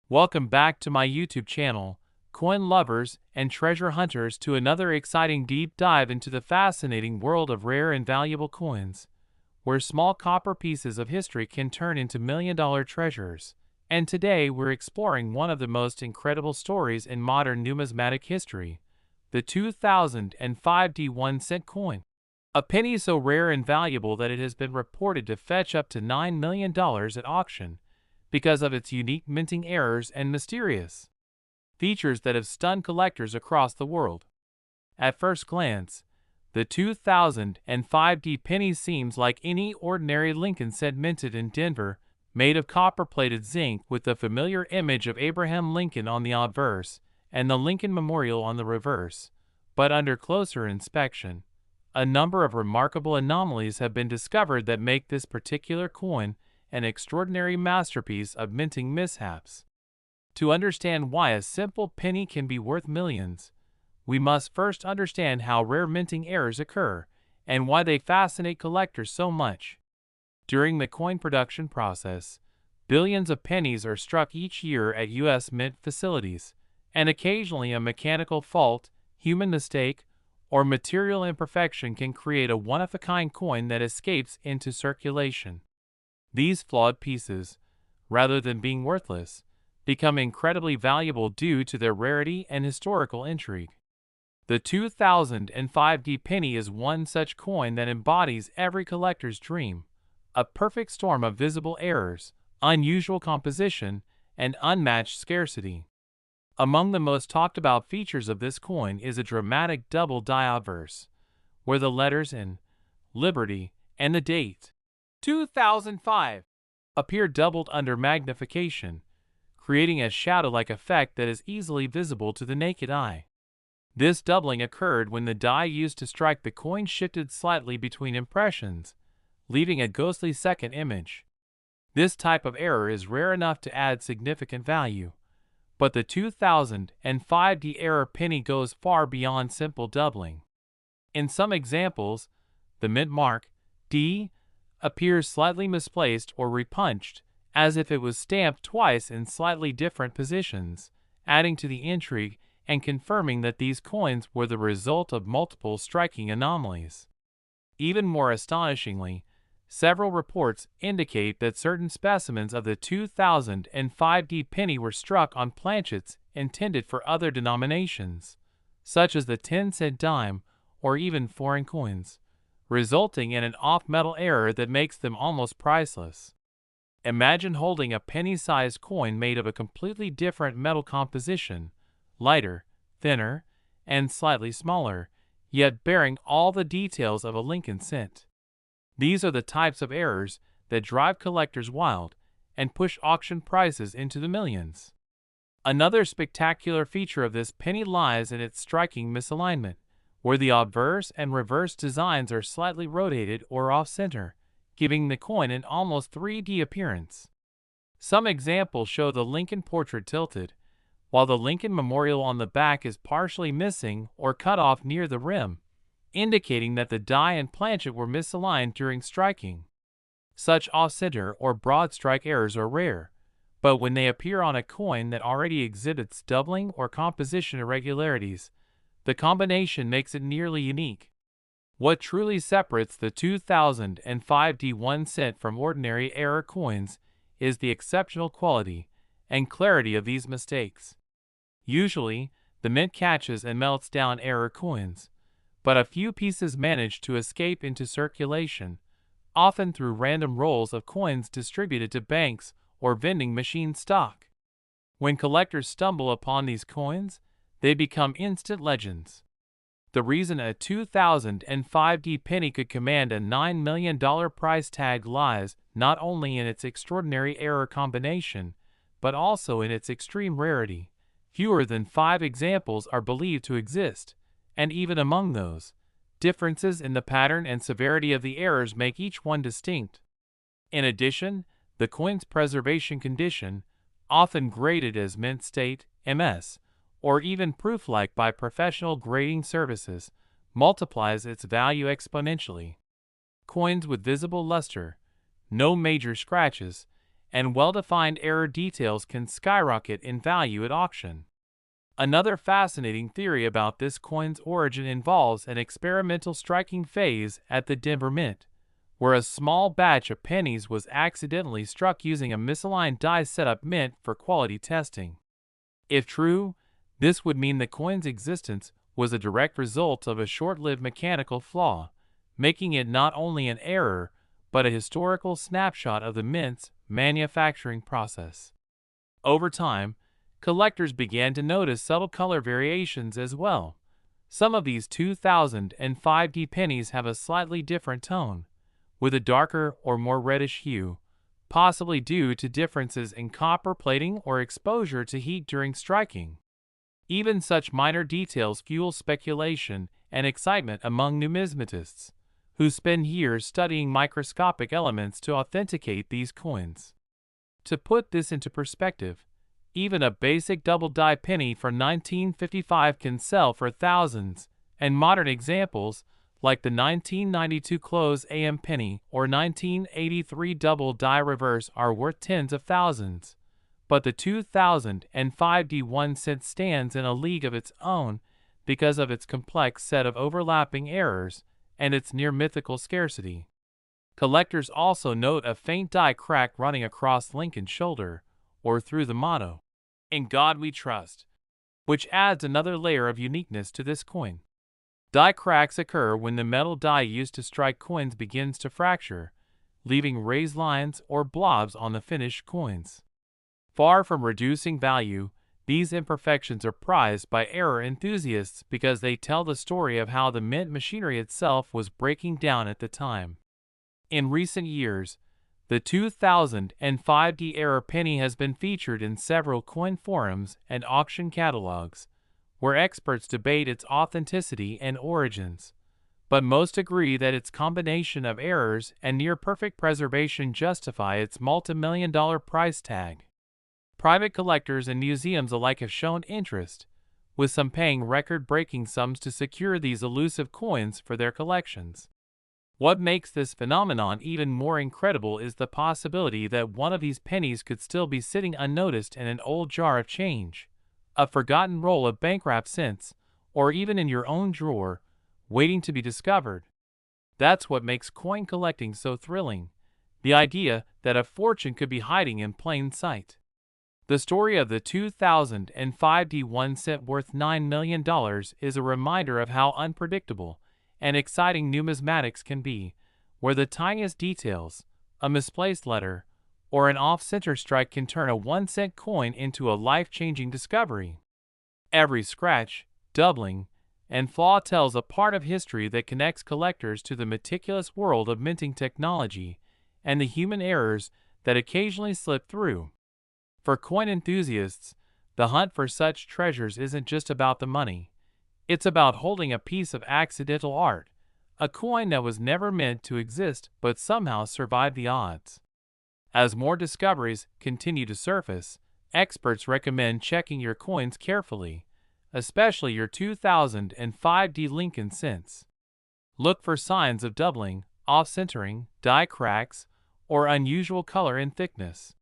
Welcome back to my YouTube channel, coin lovers and treasure hunters, to another exciting deep dive into the fascinating world of rare and valuable coins, where small copper pieces of history can turn into million-dollar treasures. And today we're exploring one of the most incredible stories in modern numismatic history, the 2005 1-cent coin. A penny so rare and valuable that it has been reported to fetch up to $9 million at auction, because of its unique minting errors and mysterious features that have stunned collectors across the world. At first glance, the 2005 penny seems like any ordinary Lincoln cent minted in Denver, made of copper-plated zinc with the familiar image of Abraham Lincoln on the obverse and the Lincoln Memorial on the reverse. But under closer inspection, a number of remarkable anomalies have been discovered that make this particular coin an extraordinary masterpiece of minting mishaps. To understand why a simple penny can be worth millions, we must first understand how rare minting errors occur and why they fascinate collectors so much. During the coin production process, billions of pennies are struck each year at U.S. mint facilities, and occasionally a mechanical fault, human mistake, or material imperfection can create a one-of-a-kind coin that escapes into circulation. These flawed pieces, rather than being worthless, become incredibly valuable due to their rarity and historical intrigue. The 2005 penny is one such coin that embodies every collector's dream, a perfect storm of visible errors, unusual composition, and unmatched scarcity. Among the most talked about features of this coin is a dramatic double die obverse, where the letters in Liberty and the date 2005 appear doubled under magnification, creating a shadow-like effect that is easily visible to the naked eye. This doubling occurred when the die used to strike the coin shifted slightly between impressions, leaving a ghostly second image. This type of error is rare enough to add significant value, but the 2005 error penny goes far beyond simple doubling. In some examples, the mint mark D appears slightly misplaced or repunched, as if it was stamped twice in slightly different positions, adding to the intrigue and confirming that these coins were the result of multiple striking anomalies. Even more astonishingly, several reports indicate that certain specimens of the 2005 penny were struck on planchets intended for other denominations, such as the 10-cent dime or even foreign coins, resulting in an off-metal error that makes them almost priceless. Imagine holding a penny-sized coin made of a completely different metal composition, lighter, thinner, and slightly smaller, yet bearing all the details of a Lincoln cent. These are the types of errors that drive collectors wild and push auction prices into the millions. Another spectacular feature of this penny lies in its striking misalignment, where the obverse and reverse designs are slightly rotated or off-center, giving the coin an almost 3D appearance. Some examples show the Lincoln portrait tilted, while the Lincoln Memorial on the back is partially missing or cut off near the rim, indicating that the die and planchet were misaligned during striking. Such off-center or broad strike errors are rare, but when they appear on a coin that already exhibits doubling or composition irregularities, the combination makes it nearly unique. What truly separates the 2005 1-cent from ordinary error coins is the exceptional quality and clarity of these mistakes. Usually, the mint catches and melts down error coins, but a few pieces manage to escape into circulation, often through random rolls of coins distributed to banks or vending machine stock. When collectors stumble upon these coins, they become instant legends. The reason a 2005 penny could command a $9 million price tag lies not only in its extraordinary error combination, but also in its extreme rarity. Fewer than 5 examples are believed to exist, and even among those, differences in the pattern and severity of the errors make each one distinct. In addition, the coin's preservation condition, often graded as mint state, MS, or even proof-like by professional grading services, multiplies its value exponentially. Coins with visible luster, no major scratches, and well-defined error details can skyrocket in value at auction. Another fascinating theory about this coin's origin involves an experimental striking phase at the Denver Mint, where a small batch of pennies was accidentally struck using a misaligned die setup meant for quality testing. If true, this would mean the coin's existence was a direct result of a short-lived mechanical flaw, making it not only an error, but a historical snapshot of the mint's manufacturing process. Over time, collectors began to notice subtle color variations as well. Some of these 2005D pennies have a slightly different tone, with a darker or more reddish hue, possibly due to differences in copper plating or exposure to heat during striking. Even such minor details fuel speculation and excitement among numismatists, who spend years studying microscopic elements to authenticate these coins. To put this into perspective, even a basic double-die penny from 1955 can sell for thousands, and modern examples, like the 1992 close AM penny or 1983 double-die reverse, are worth tens of thousands. But the 2005D 1 cent stands in a league of its own because of its complex set of overlapping errors and its near-mythical scarcity. Collectors also note a faint die crack running across Lincoln's shoulder, or through the motto, "In God We Trust," which adds another layer of uniqueness to this coin. Die cracks occur when the metal die used to strike coins begins to fracture, leaving raised lines or blobs on the finished coins. Far from reducing value, these imperfections are prized by error enthusiasts because they tell the story of how the mint machinery itself was breaking down at the time. In recent years, the 2005D era penny has been featured in several coin forums and auction catalogs, where experts debate its authenticity and origins, but most agree that its combination of errors and near-perfect preservation justify its multi-million-dollar price tag. Private collectors and museums alike have shown interest, with some paying record-breaking sums to secure these elusive coins for their collections. What makes this phenomenon even more incredible is the possibility that one of these pennies could still be sitting unnoticed in an old jar of change, a forgotten roll of bank-wrapped cents, or even in your own drawer, waiting to be discovered. That's what makes coin collecting so thrilling, the idea that a fortune could be hiding in plain sight. The story of the 2005D 1 cent worth $9 million is a reminder of how unpredictable and exciting numismatics can be, where the tiniest details, a misplaced letter, or an off-center strike can turn a 1 cent coin into a life-changing discovery. Every scratch, doubling, and flaw tells a part of history that connects collectors to the meticulous world of minting technology and the human errors that occasionally slip through. For coin enthusiasts, the hunt for such treasures isn't just about the money. It's about holding a piece of accidental art, a coin that was never meant to exist but somehow survived the odds. As more discoveries continue to surface, experts recommend checking your coins carefully, especially your 2005D Lincoln cents. Look for signs of doubling, off-centering, die cracks, or unusual color and thickness.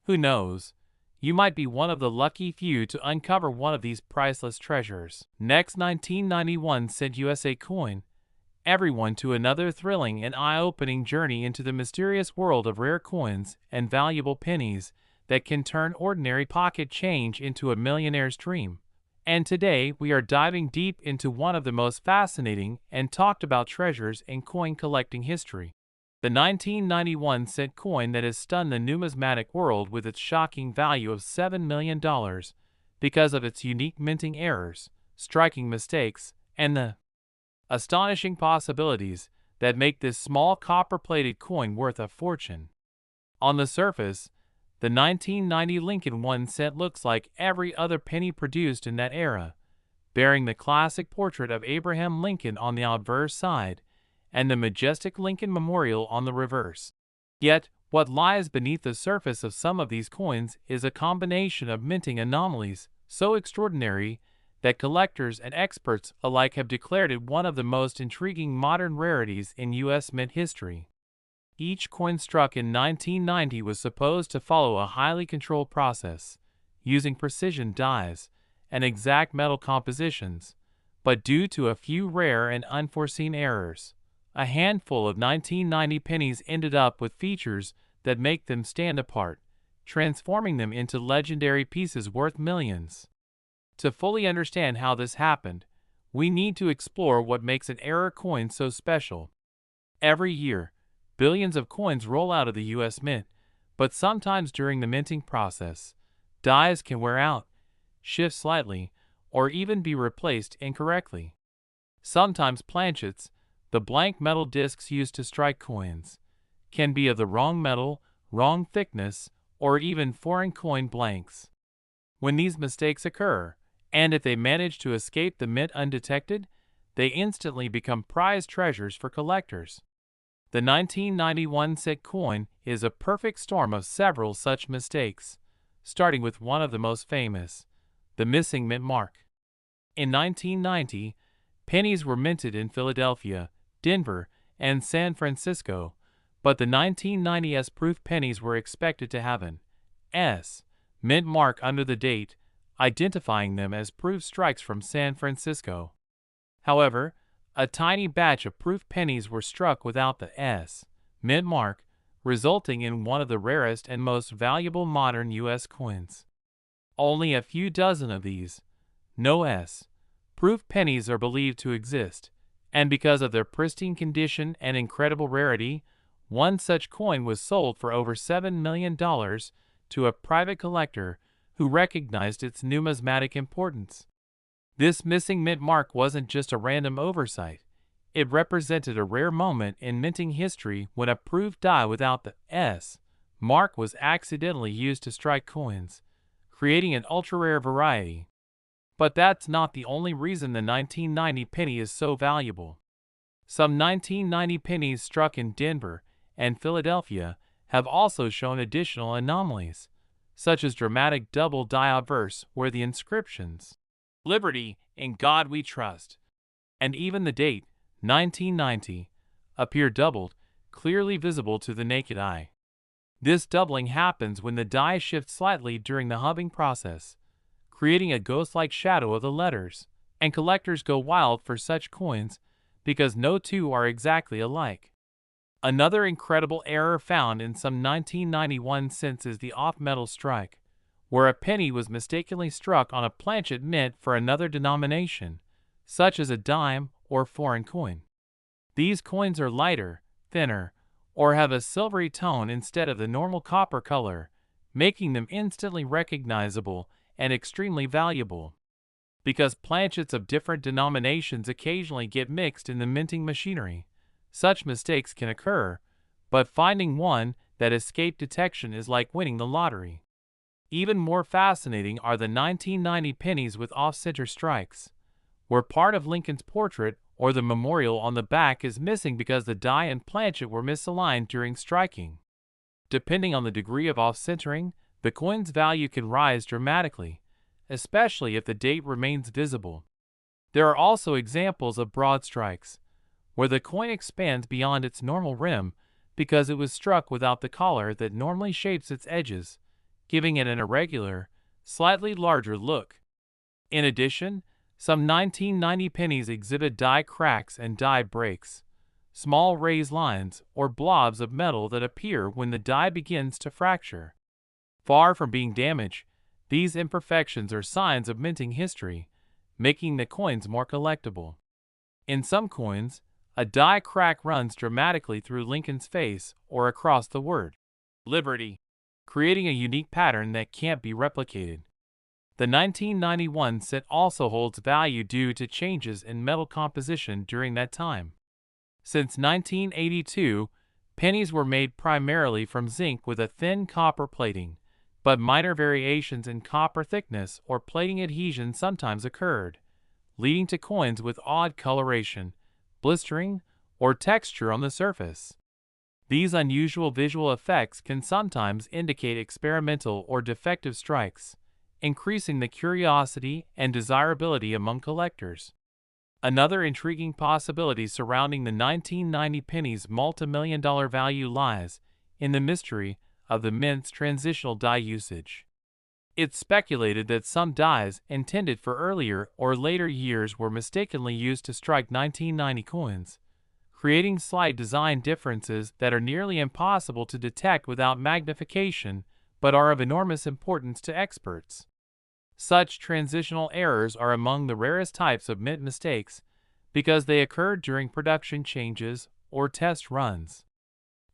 Who knows? You might be one of the lucky few to uncover one of these priceless treasures. Next, 1991 cent USA coin. Everyone to another thrilling and eye-opening journey into the mysterious world of rare coins and valuable pennies that can turn ordinary pocket change into a millionaire's dream. And today we are diving deep into one of the most fascinating and talked about treasures in coin collecting history. The 1991 cent coin that has stunned the numismatic world with its shocking value of $7 million because of its unique minting errors, striking mistakes, and the astonishing possibilities that make this small copper-plated coin worth a fortune. On the surface, the 1990 Lincoln 1 cent looks like every other penny produced in that era, bearing the classic portrait of Abraham Lincoln on the obverse side and the majestic Lincoln Memorial on the reverse. Yet, what lies beneath the surface of some of these coins is a combination of minting anomalies so extraordinary that collectors and experts alike have declared it one of the most intriguing modern rarities in U.S. mint history. Each coin struck in 1990 was supposed to follow a highly controlled process, using precision dies and exact metal compositions, but due to a few rare and unforeseen errors, a handful of 1990 pennies ended up with features that make them stand apart, transforming them into legendary pieces worth millions. To fully understand how this happened, we need to explore what makes an error coin so special. Every year, billions of coins roll out of the U.S. Mint, but sometimes during the minting process, dies can wear out, shift slightly, or even be replaced incorrectly. Sometimes planchets, the blank metal discs used to strike coins, can be of the wrong metal, wrong thickness, or even foreign coin blanks. When these mistakes occur, and if they manage to escape the mint undetected, they instantly become prized treasures for collectors. The 1991 cent coin is a perfect storm of several such mistakes, starting with one of the most famous, the missing mint mark. In 1990, pennies were minted in Philadelphia, Denver, and San Francisco, but the 1990 S-proof pennies were expected to have an S mint mark under the date, identifying them as proof strikes from San Francisco. However, a tiny batch of proof pennies were struck without the S mint mark, resulting in one of the rarest and most valuable modern U.S. coins. Only a few dozen of these, no S proof pennies are believed to exist, and because of their pristine condition and incredible rarity, one such coin was sold for over $7 million to a private collector who recognized its numismatic importance. This missing mint mark wasn't just a random oversight. It represented a rare moment in minting history when a proof die without the S mark was accidentally used to strike coins, creating an ultra-rare variety. But that's not the only reason the 1990 penny is so valuable. Some 1990 pennies struck in Denver and Philadelphia have also shown additional anomalies, such as dramatic double die obverse where the inscriptions, "Liberty, in God we trust," and even the date, 1990, appear doubled, clearly visible to the naked eye. This doubling happens when the die shifts slightly during the hubbing process, creating a ghost-like shadow of the letters, and collectors go wild for such coins because no two are exactly alike. Another incredible error found in some 1991 cents is the off-metal strike, where a penny was mistakenly struck on a planchet mint for another denomination, such as a dime or foreign coin. These coins are lighter, thinner, or have a silvery tone instead of the normal copper color, making them instantly recognizable and extremely valuable. Because planchets of different denominations occasionally get mixed in the minting machinery, such mistakes can occur, but finding one that escaped detection is like winning the lottery. Even more fascinating are the 1990 pennies with off-center strikes, where part of Lincoln's portrait or the memorial on the back is missing because the die and planchet were misaligned during striking. Depending on the degree of off-centering, the coin's value can rise dramatically, especially if the date remains visible. There are also examples of broad strikes, where the coin expands beyond its normal rim because it was struck without the collar that normally shapes its edges, giving it an irregular, slightly larger look. In addition, some 1990 pennies exhibit die cracks and die breaks, small raised lines or blobs of metal that appear when the die begins to fracture. Far from being damaged, these imperfections are signs of minting history, making the coins more collectible. In some coins, a die crack runs dramatically through Lincoln's face or across the word "Liberty," creating a unique pattern that can't be replicated. The 1991 cent also holds value due to changes in metal composition during that time. Since 1982, pennies were made primarily from zinc with a thin copper plating, but minor variations in copper thickness or plating adhesion sometimes occurred, leading to coins with odd coloration, blistering, or texture on the surface. These unusual visual effects can sometimes indicate experimental or defective strikes, increasing the curiosity and desirability among collectors. Another intriguing possibility surrounding the 1990 penny's multi-million-dollar value lies in the mystery of the mint's transitional die usage. It's speculated that some dies intended for earlier or later years were mistakenly used to strike 1990 coins, creating slight design differences that are nearly impossible to detect without magnification but are of enormous importance to experts. Such transitional errors are among the rarest types of mint mistakes because they occur during production changes or test runs.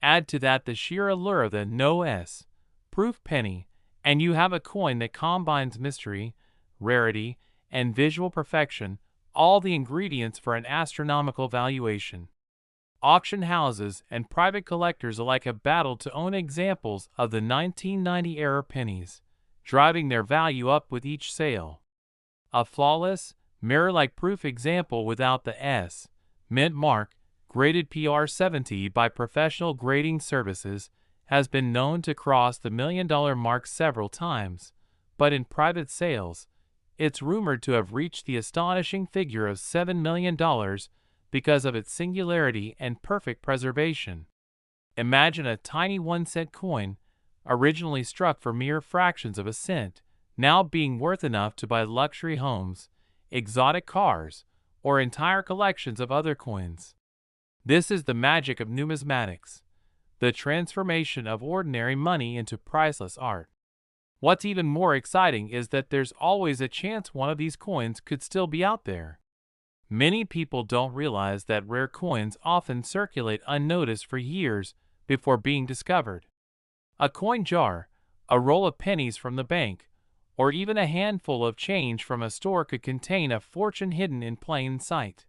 Add to that the sheer allure of the no-s proof penny, and you have a coin that combines mystery, rarity, and visual perfection, all the ingredients for an astronomical valuation. Auction houses and private collectors alike have battled to own examples of the 1990-era pennies, driving their value up with each sale. A flawless, mirror-like proof example without the S mint mark, graded PR70 by professional grading services, has been known to cross the $1 million mark several times, but in private sales, it's rumored to have reached the astonishing figure of $7 million because of its singularity and perfect preservation. Imagine a tiny 1-cent coin, originally struck for mere fractions of a cent, now being worth enough to buy luxury homes, exotic cars, or entire collections of other coins. This is the magic of numismatics, the transformation of ordinary money into priceless art. What's even more exciting is that there's always a chance one of these coins could still be out there. Many people don't realize that rare coins often circulate unnoticed for years before being discovered. A coin jar, a roll of pennies from the bank, or even a handful of change from a store could contain a fortune hidden in plain sight.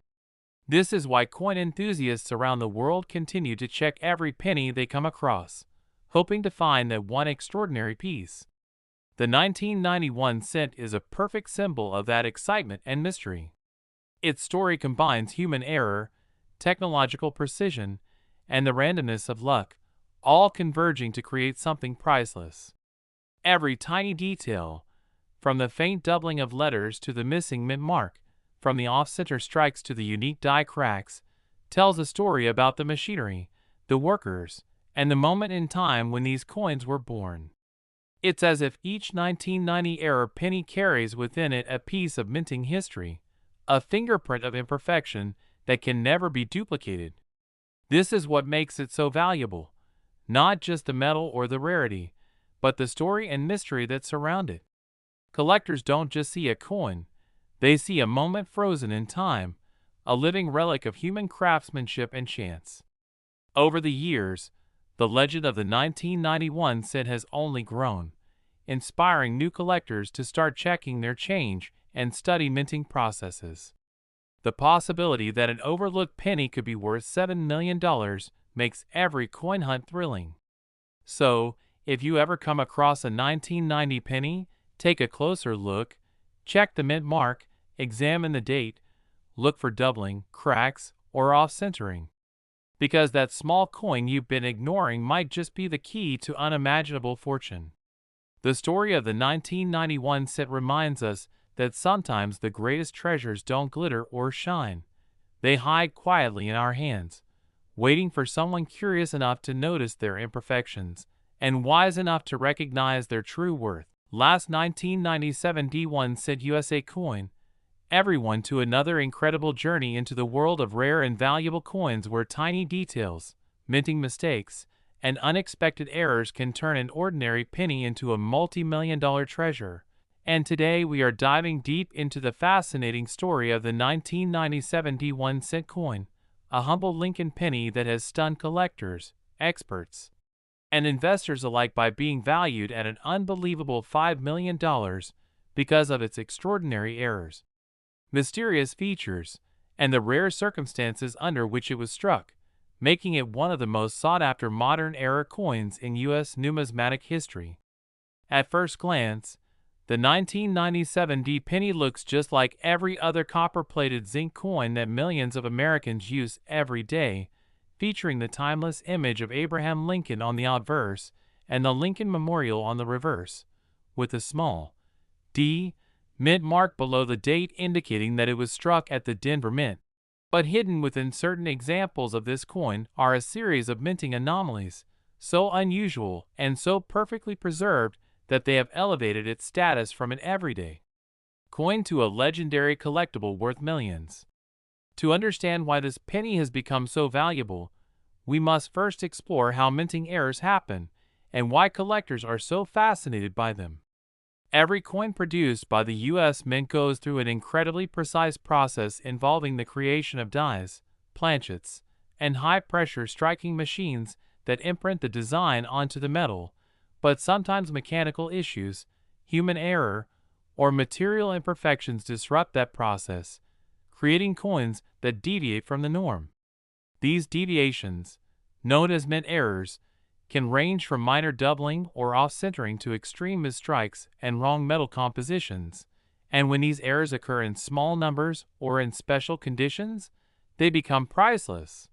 This is why coin enthusiasts around the world continue to check every penny they come across, hoping to find that one extraordinary piece. The 1991 cent is a perfect symbol of that excitement and mystery. Its story combines human error, technological precision, and the randomness of luck, all converging to create something priceless. Every tiny detail, from the faint doubling of letters to the missing mint mark, from the off-center strikes to the unique die cracks, tells a story about the machinery, the workers, and the moment in time when these coins were born. It's as if each 1990-era penny carries within it a piece of minting history, a fingerprint of imperfection that can never be duplicated. This is what makes it so valuable, not just the metal or the rarity, but the story and mystery that surround it. Collectors don't just see a coin, they see a moment frozen in time, a living relic of human craftsmanship and chance. Over the years, the legend of the 1991 cent has only grown, inspiring new collectors to start checking their change and study minting processes. The possibility that an overlooked penny could be worth $7 million makes every coin hunt thrilling. So, if you ever come across a 1990 penny, take a closer look, check the mint mark, examine the date, look for doubling, cracks, or off-centering. Because that small coin you've been ignoring might just be the key to unimaginable fortune. The story of the 1991 cent reminds us that sometimes the greatest treasures don't glitter or shine. They hide quietly in our hands, waiting for someone curious enough to notice their imperfections and wise enough to recognize their true worth. Last 1997 D1 cent USA coin. Everyone to another incredible journey into the world of rare and valuable coins where tiny details, minting mistakes, and unexpected errors can turn an ordinary penny into a multi-million-dollar treasure. And today we are diving deep into the fascinating story of the 1997 D1 cent coin, a humble Lincoln penny that has stunned collectors, experts, and investors alike by being valued at an unbelievable $5 million because of its extraordinary errors, mysterious features, and the rare circumstances under which it was struck, making it one of the most sought-after modern-era coins in U.S. numismatic history. At first glance, the 1997 D penny looks just like every other copper-plated zinc coin that millions of Americans use every day, featuring the timeless image of Abraham Lincoln on the obverse and the Lincoln Memorial on the reverse, with a small D mint mark below the date indicating that it was struck at the Denver Mint. But hidden within certain examples of this coin are a series of minting anomalies, so unusual and so perfectly preserved that they have elevated its status from an everyday coin to a legendary collectible worth millions. To understand why this penny has become so valuable, we must first explore how minting errors happen and why collectors are so fascinated by them. Every coin produced by the U.S. Mint goes through an incredibly precise process involving the creation of dies, planchets, and high-pressure striking machines that imprint the design onto the metal, but sometimes mechanical issues, human error, or material imperfections disrupt that process, creating coins that deviate from the norm. These deviations, known as mint errors, can range from minor doubling or off-centering to extreme misstrikes and wrong metal compositions, and when these errors occur in small numbers or in special conditions, they become priceless.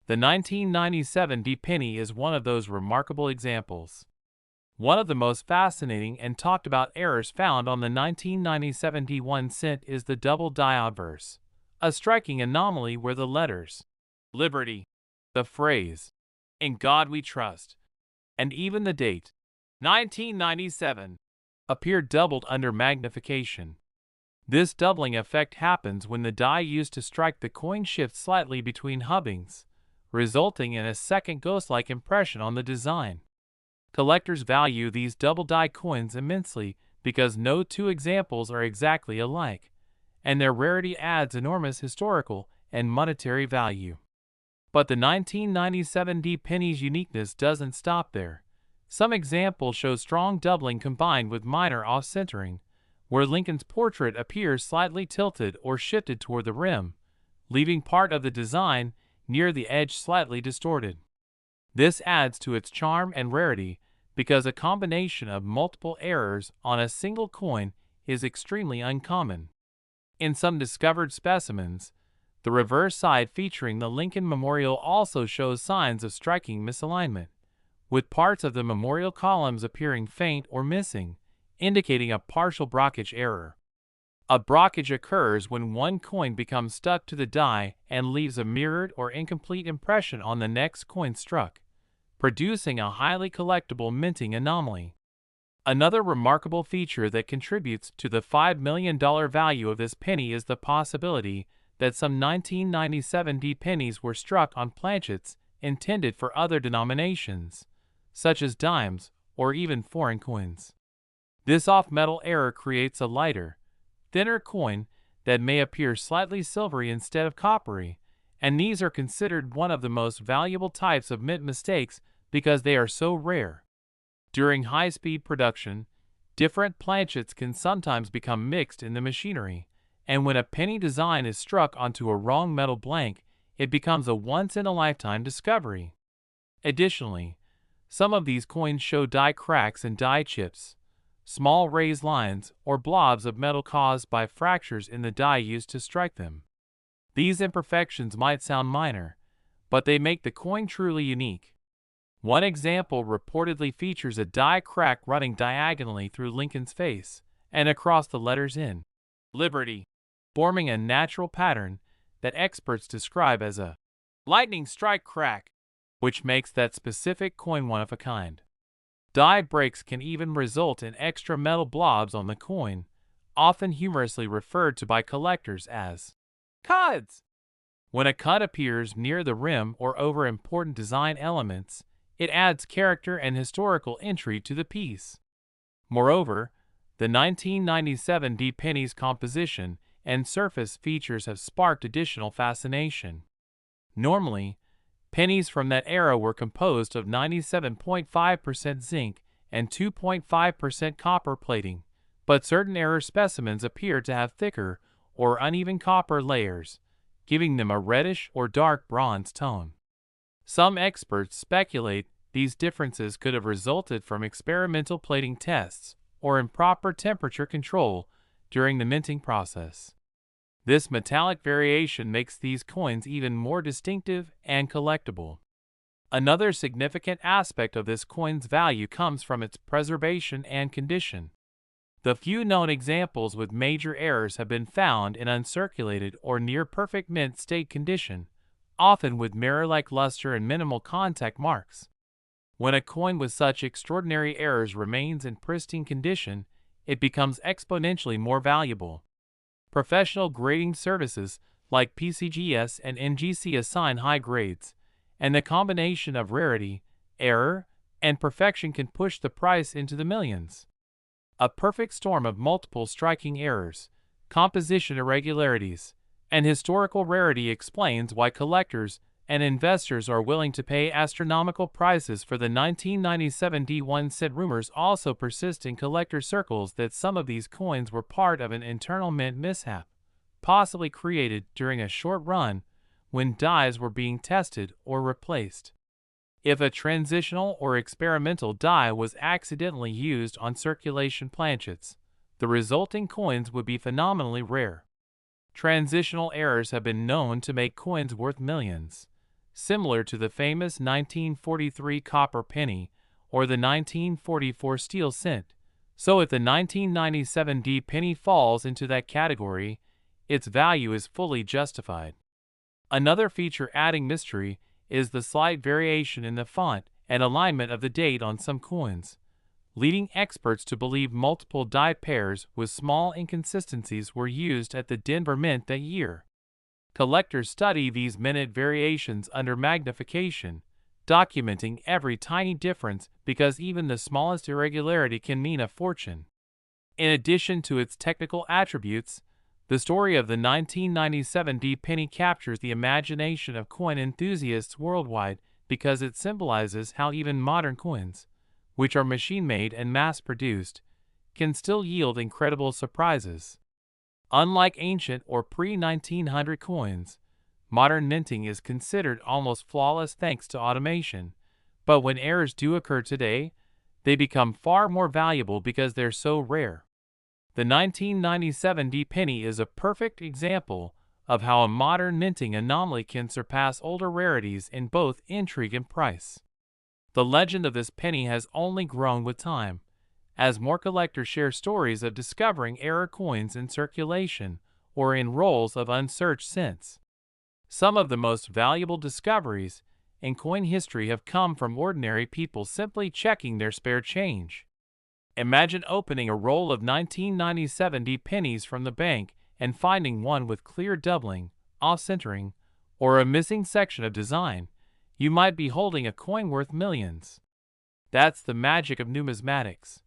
The 1997 penny is one of those remarkable examples. One of the most fascinating and talked about errors found on the 1997 1 cent is the double die obverse, a striking anomaly where the letters Liberty, the phrase "In God We Trust," and even the date 1997 appear doubled under magnification. This doubling effect happens when the die used to strike the coin shifts slightly between hubbings, resulting in a second ghost-like impression on the design. Collectors value these double die coins immensely because no two examples are exactly alike, and their rarity adds enormous historical and monetary value. But the 1997 penny's uniqueness doesn't stop there. Some examples show strong doubling combined with minor off-centering, where Lincoln's portrait appears slightly tilted or shifted toward the rim, leaving part of the design near the edge slightly distorted. This adds to its charm and rarity because a combination of multiple errors on a single coin is extremely uncommon. In some discovered specimens, the reverse side featuring the Lincoln Memorial also shows signs of striking misalignment, with parts of the memorial columns appearing faint or missing, indicating a partial brockage error. A brockage occurs when one coin becomes stuck to the die and leaves a mirrored or incomplete impression on the next coin struck, producing a highly collectible minting anomaly. Another remarkable feature that contributes to the $5 million value of this penny is the possibility that some 1997 pennies were struck on planchets intended for other denominations, such as dimes or even foreign coins. This off-metal error creates a lighter, thinner coin that may appear slightly silvery instead of coppery, and these are considered one of the most valuable types of mint mistakes because they are so rare. During high-speed production, different planchets can sometimes become mixed in the machinery, and when a penny design is struck onto a wrong metal blank, it becomes a once-in-a-lifetime discovery. Additionally, some of these coins show die cracks and die chips, small raised lines or blobs of metal caused by fractures in the die used to strike them. These imperfections might sound minor, but they make the coin truly unique. One example reportedly features a die crack running diagonally through Lincoln's face and across the letters in Liberty, forming a natural pattern that experts describe as a lightning strike crack, which makes that specific coin one of a kind. Die breaks can even result in extra metal blobs on the coin, often humorously referred to by collectors as cuds. When a cut appears near the rim or over important design elements, it adds character and historical intrigue to the piece. Moreover, the 1997 penny's composition and surface features have sparked additional fascination. Normally, pennies from that era were composed of 97.5% zinc and 2.5% copper plating, but certain error specimens appear to have thicker or uneven copper layers, giving them a reddish or dark bronze tone. Some experts speculate these differences could have resulted from experimental plating tests or improper temperature control during the minting process. This metallic variation makes these coins even more distinctive and collectible. Another significant aspect of this coin's value comes from its preservation and condition. The few known examples with major errors have been found in uncirculated or near-perfect mint state condition, often with mirror-like luster and minimal contact marks. When a coin with such extraordinary errors remains in pristine condition, it becomes exponentially more valuable. Professional grading services like PCGS and NGC assign high grades, and the combination of rarity, error, and perfection can push the price into the millions. A perfect storm of multiple striking errors, composition irregularities, and historical rarity explains why collectors and investors are willing to pay astronomical prices for the 1997 D1 cent. Rumors also persist in collector circles that some of these coins were part of an internal mint mishap, possibly created during a short run when dies were being tested or replaced. If a transitional or experimental die was accidentally used on circulation planchets, the resulting coins would be phenomenally rare. Transitional errors have been known to make coins worth millions, similar to the famous 1943 copper penny or the 1944 steel cent. So if the 1997 D penny falls into that category, its value is fully justified. Another feature adding mystery is the slight variation in the font and alignment of the date on some coins, leading experts to believe multiple die pairs with small inconsistencies were used at the Denver Mint that year. Collectors study these minute variations under magnification, documenting every tiny difference because even the smallest irregularity can mean a fortune. In addition to its technical attributes, the story of the 1997 D penny captures the imagination of coin enthusiasts worldwide because it symbolizes how even modern coins, which are machine-made and mass-produced, can still yield incredible surprises. Unlike ancient or pre-1900 coins, modern minting is considered almost flawless thanks to automation, but when errors do occur today, they become far more valuable because they're so rare. The 1997 D penny is a perfect example of how a modern minting anomaly can surpass older rarities in both intrigue and price. The legend of this penny has only grown with time, as more collectors share stories of discovering error coins in circulation or in rolls of unsearched cents. Some of the most valuable discoveries in coin history have come from ordinary people simply checking their spare change. Imagine opening a roll of 1997 D pennies from the bank and finding one with clear doubling, off-centering, or a missing section of design. You might be holding a coin worth millions. That's the magic of numismatics.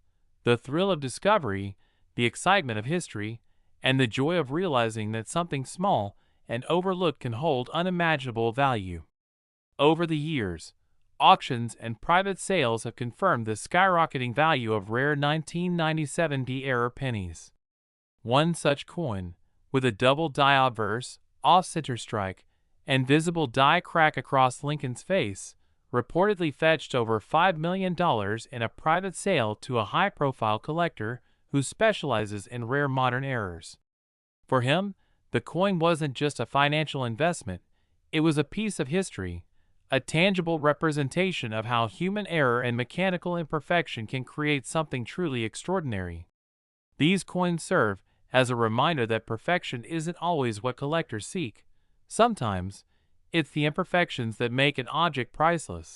The thrill of discovery, the excitement of history, and the joy of realizing that something small and overlooked can hold unimaginable value. Over the years, auctions and private sales have confirmed the skyrocketing value of rare 1997 D-era pennies. One such coin, with a double die obverse, off-center strike, and visible die crack across Lincoln's face, reportedly fetched over $5 million in a private sale to a high-profile collector who specializes in rare modern errors. For him, the coin wasn't just a financial investment, it was a piece of history, a tangible representation of how human error and mechanical imperfection can create something truly extraordinary. These coins serve as a reminder that perfection isn't always what collectors seek. Sometimes, it's the imperfections that make an object priceless.